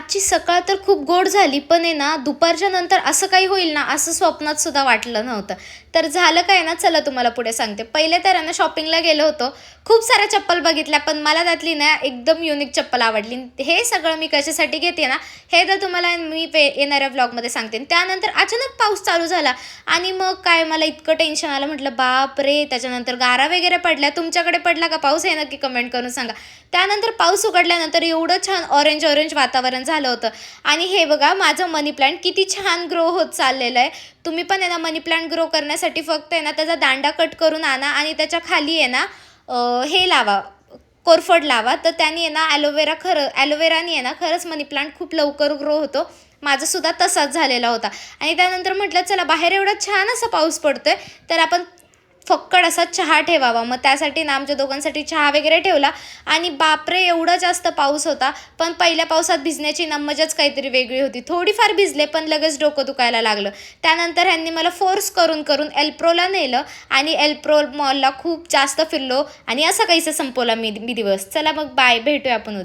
आजची सकाळ तर खूप गोड झाली, पण आहे ना, दुपारच्या नंतर असं काही होईल ना, असं स्वप्नात सुद्धा वाटलं नव्हतं. तर झालं काय ना, चला तुम्हाला पुढे सांगते. पहिले तर आहे ना, शॉपिंगला गेलो होतो. खूप साऱ्या चप्पल बघितल्या, पण मला त्यातली ना, एकदम युनिक चप्पल आवडली. हे सगळं मी कशासाठी घेते ना, हे तर तुम्हाला मी येणाऱ्या व्लॉगमध्ये सांगते. त्यानंतर अचानक पाऊस चालू झाला आणि मग काय मला इतकं टेन्शन आलं. म्हटलं, बापरे! त्याच्यानंतर गारा वगैरे पडल्या. तुमच्याकडे पडला का पाऊस? हे नक्की कमेंट करून सांगा. त्यानंतर पाऊस उघडल्यानंतर एवढं छान ऑरेंज वातावरण झालं होतं आणि हे बघा माझं मनी प्लांट किती छान ग्रो होत चाललेलं आहे. तुम्ही पण आहे ना मनी प्लांट ग्रो करण्यासाठी फक्त आहे ना त्याचा दांडा कट करून आणा आणि त्याच्या खाली आहे ना हे लावा, कोरफड लावा. तर त्याने आहे ना ॲलोवेराने आहे ना खरंच मनी प्लांट खूप लवकर ग्रो होतो. माझंसुद्धा तसाच झालेला होता आणि त्यानंतर म्हटलं चला बाहेर एवढा छान असा पाऊस पडतोय, तर आपण फक्कड असा चहा ठेवावा. मग त्यासाठी ना आमच्या दोघांसाठी चहा वगैरे ठेवला आणि बापरे! एवढा जास्त पाऊस होता. पण पहिल्या पावसात भिजण्याची ना मजाच काहीतरी वेगळी होती. थोडीफार भिजले, पण लगेच डोकं दुखायला लागलं. त्यानंतर ह्यांनी मला फोर्स करून एल्प्रोला नेलं आणि एल्प्रो मॉलला खूप जास्त फिरलो आणि असा काहीसा संपवला मी दिवस. चला मग बाय, भेटूया आपण उद्या.